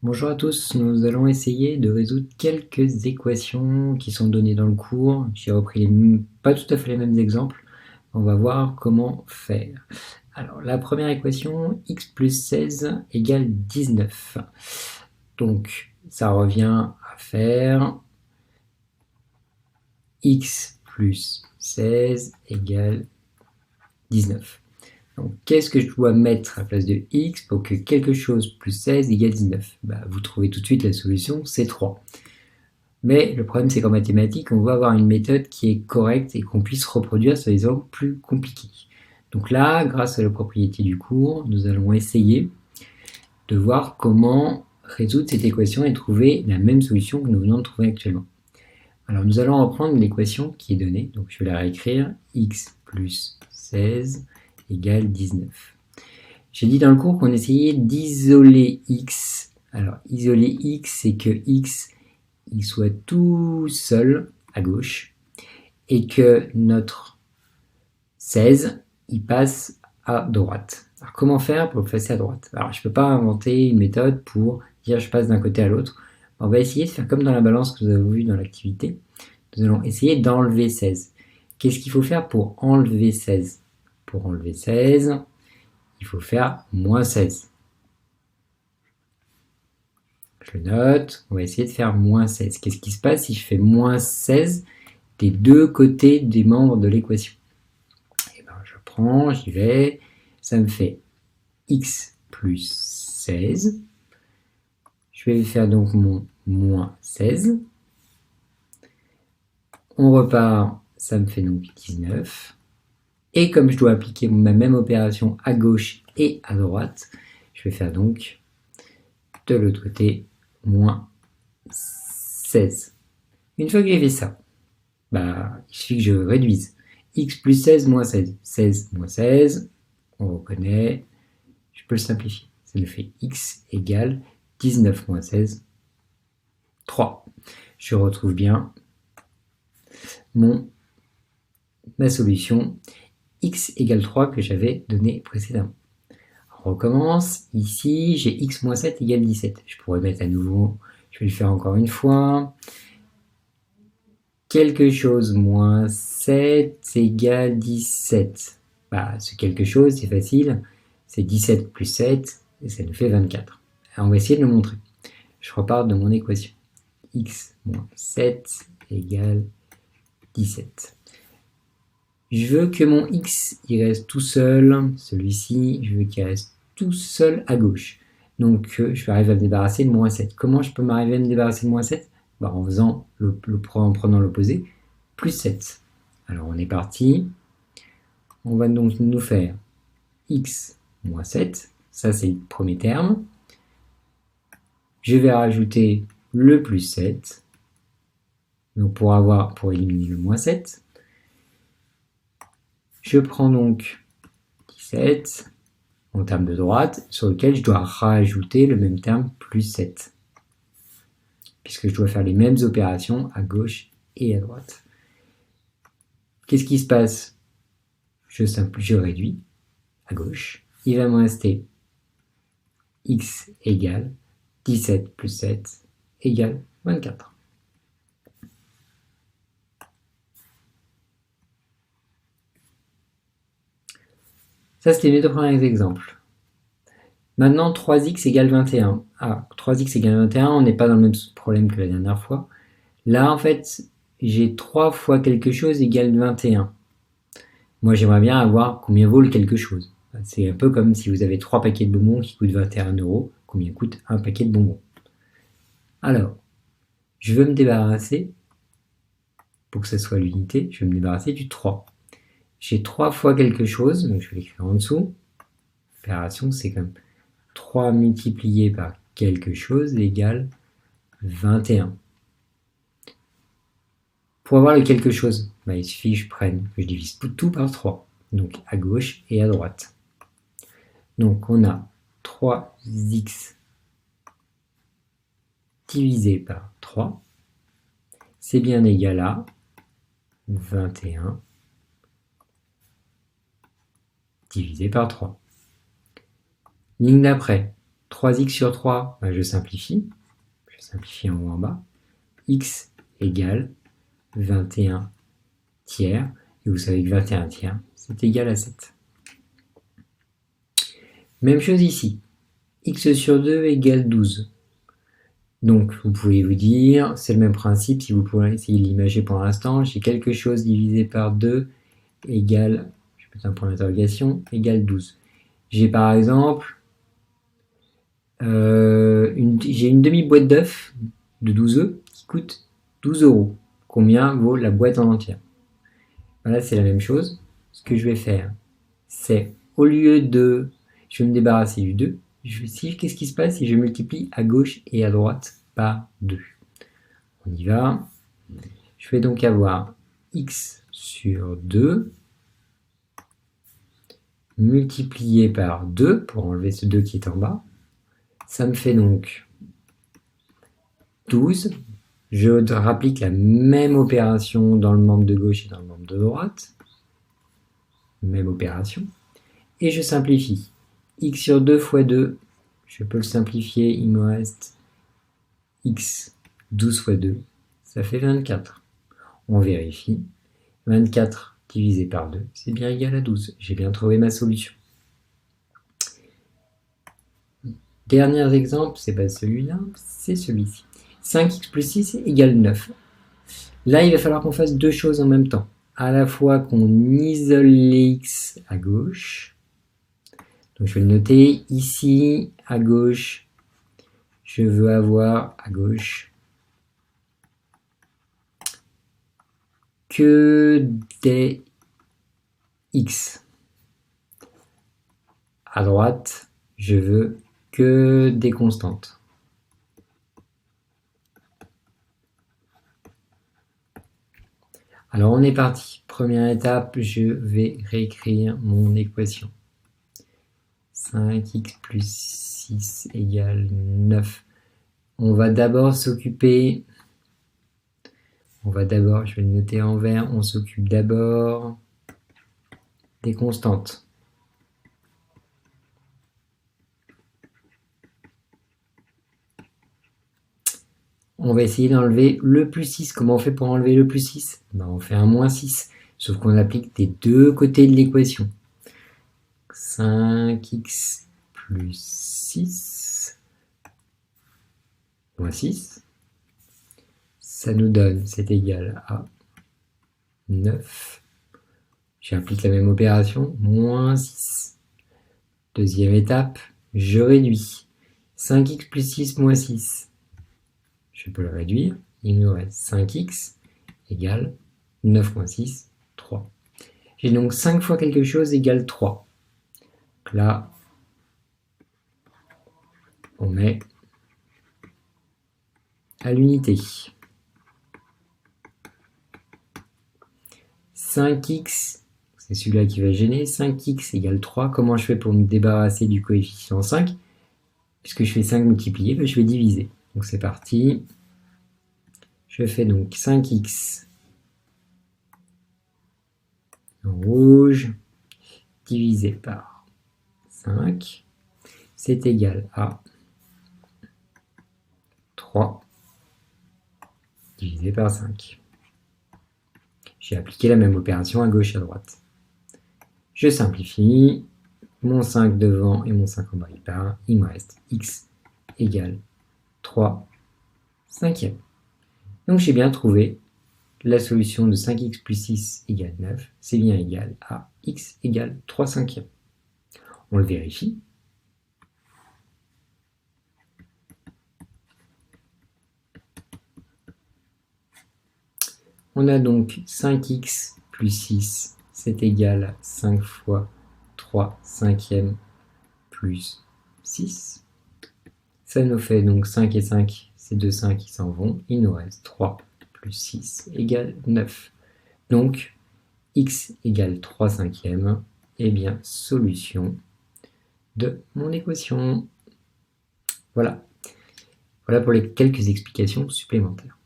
Bonjour à tous, nous allons essayer de résoudre quelques équations qui sont données dans le cours. J'ai repris pas tout à fait les mêmes exemples. On va voir comment faire. Alors, la première équation, x plus 16 égale 19. Donc, ça revient à faire x plus 16 égale 19. Donc, qu'est-ce que je dois mettre à la place de x pour que quelque chose plus 16 égale 19? Vous trouvez tout de suite la solution, c'est 3. Mais le problème, c'est qu'en mathématiques, on veut avoir une méthode qui est correcte et qu'on puisse reproduire sur des exemples plus compliqués. Donc là, grâce à la propriété du cours, nous allons essayer de voir comment résoudre cette équation et trouver la même solution que nous venons de trouver actuellement. Alors nous allons reprendre l'équation qui est donnée, donc je vais la réécrire, x plus 16 égale 19. J'ai dit dans le cours qu'on essayait d'isoler x. Alors isoler x, c'est que x il soit tout seul à gauche et que notre 16 il passe à droite. Alors comment faire pour le passer à droite? Alors je ne peux pas inventer une méthode pour dire je passe d'un côté à l'autre. On va essayer de faire comme dans la balance que nous avons vu dans l'activité. Nous allons essayer d'enlever 16. Qu'est-ce qu'il faut faire pour enlever 16? Pour enlever 16, il faut faire moins 16. Je le note, on va essayer de faire moins 16. Qu'est-ce qui se passe si je fais moins 16 des deux côtés des membres de l'équation? Et ben, je prends, j'y vais, ça me fait x plus 16. Je vais faire donc mon moins 16. On repart, ça me fait donc 19. Et comme je dois appliquer ma même opération à gauche et à droite, je vais faire donc de l'autre côté moins 16. Une fois que j'ai fait ça, il suffit que je réduise. X plus 16 moins 16. 16 moins 16, on reconnaît, je peux le simplifier. Ça nous fait x égale 19 moins 16, 3. Je retrouve bien ma solution x égale 3 que j'avais donné précédemment. On recommence. Ici, j'ai x moins 7 égale 17. Je pourrais mettre à nouveau, je vais le faire encore une fois. Quelque chose moins 7 égale 17. Ce quelque chose, c'est facile. C'est 17 plus 7, et ça nous fait 24. Alors, on va essayer de le montrer. Je repars de mon équation. X moins 7 égale 17. Je veux que mon x il reste tout seul, celui-ci, je veux qu'il reste tout seul à gauche. Donc je vais arriver à me débarrasser de moins 7. Comment je peux m'arriver à me débarrasser de moins 7? En faisant en prenant l'opposé, plus 7. Alors on est parti. On va donc nous faire x moins 7. Ça c'est le premier terme. Je vais rajouter le plus 7. Donc pour éliminer le moins 7. Je prends donc 17 en terme de droite, sur lequel je dois rajouter le même terme plus 7. Puisque je dois faire les mêmes opérations à gauche et à droite. Qu'est-ce qui se passe? Je réduis à gauche. Il va me rester x égale 17 plus 7 égale 24. Ça, c'était mes deux premiers exemples. Maintenant, 3x égale 21. 3x égale 21, on n'est pas dans le même problème que la dernière fois. Là, en fait, j'ai 3 fois quelque chose égale 21. Moi, j'aimerais bien avoir combien vaut le quelque chose. C'est un peu comme si vous avez 3 paquets de bonbons qui coûtent 21 €, combien coûte un paquet de bonbons? Alors, je veux me débarrasser, pour que ce soit l'unité, je veux me débarrasser du 3. J'ai 3 fois quelque chose, donc je vais l'écrire en dessous. L'opération, c'est comme 3 multiplié par quelque chose égale 21. Pour avoir le quelque chose, il suffit que je divise tout par 3, donc à gauche et à droite. Donc on a 3x divisé par 3, c'est bien égal à 21 divisé par 3. Ligne d'après, 3x sur 3, ben je simplifie en haut en bas, x égale 21 tiers, et vous savez que 21 tiers, c'est égal à 7. Même chose ici, x sur 2 égale 12. Donc, vous pouvez vous dire, c'est le même principe, si vous pouvez essayer de l'imager pour l'instant, j'ai quelque chose divisé par 2 égale, je vais mettre un point d'interrogation, égale 12. J'ai par exemple, j'ai une demi-boîte d'œufs de 12 œufs qui coûte 12 €. Combien vaut la boîte en entière? Voilà, c'est la même chose. Ce que je vais faire, c'est au lieu de, je vais me débarrasser du 2, qu'est-ce qui se passe si je multiplie à gauche et à droite par 2? On y va. Je vais donc avoir x sur 2 multiplié par 2 pour enlever ce 2 qui est en bas. Ça me fait donc 12. Je rapplique la même opération dans le membre de gauche et dans le membre de droite. Même opération. Et je simplifie. X sur 2 fois 2, je peux le simplifier, il me reste x 12 fois 2, ça fait 24. On vérifie. 24 divisé par 2, c'est bien égal à 12. J'ai bien trouvé ma solution. Dernier exemple, c'est pas celui-là, c'est celui-ci. 5x plus 6 égale 9. Là, il va falloir qu'on fasse deux choses en même temps. À la fois qu'on isole les x à gauche. Donc je vais le noter ici, à gauche. Je veux avoir à gauche que des x. À droite, je veux que des constantes. Alors on est parti. Première étape, je vais réécrire mon équation. 5x plus 6 égale 9. On va d'abord s'occuper, je vais le noter en vert, on s'occupe d'abord des constantes. On va essayer d'enlever le plus 6. Comment on fait pour enlever le plus 6? On fait un moins 6, sauf qu'on applique des deux côtés de l'équation. 5x plus 6 moins 6, ça nous donne, c'est égal à 9. J'applique la même opération, moins 6. Deuxième étape, je réduis. 5x plus 6 moins 6. Je peux le réduire. Il nous reste 5x égale 9 moins 6, 3. J'ai donc 5 fois quelque chose égale 3. Donc là, on met à l'unité. 5x, c'est celui-là qui va gêner. 5x égale 3. Comment je fais pour me débarrasser du coefficient 5? Puisque je fais 5 multiplié, je vais diviser. Donc c'est parti. Je fais donc 5x en rouge divisé par 5. C'est égal à 3 divisé par 5. J'ai appliqué la même opération à gauche et à droite. Je simplifie. Mon 5 devant et mon 5 en bas, il part. Il me reste x égale 3 cinquièmes. Donc j'ai bien trouvé la solution de 5x plus 6 égale 9. C'est bien égal à x égale 3 cinquièmes. On le vérifie. On a donc 5x plus 6, c'est égal à 5 fois 3 cinquièmes plus 6. Ça nous fait donc 5 et 5, c'est 2 5 qui s'en vont. Il nous reste 3 plus 6 égale 9. Donc, x égale 3 cinquièmes. Eh bien, solution de mon équation. Voilà. Voilà pour les quelques explications supplémentaires.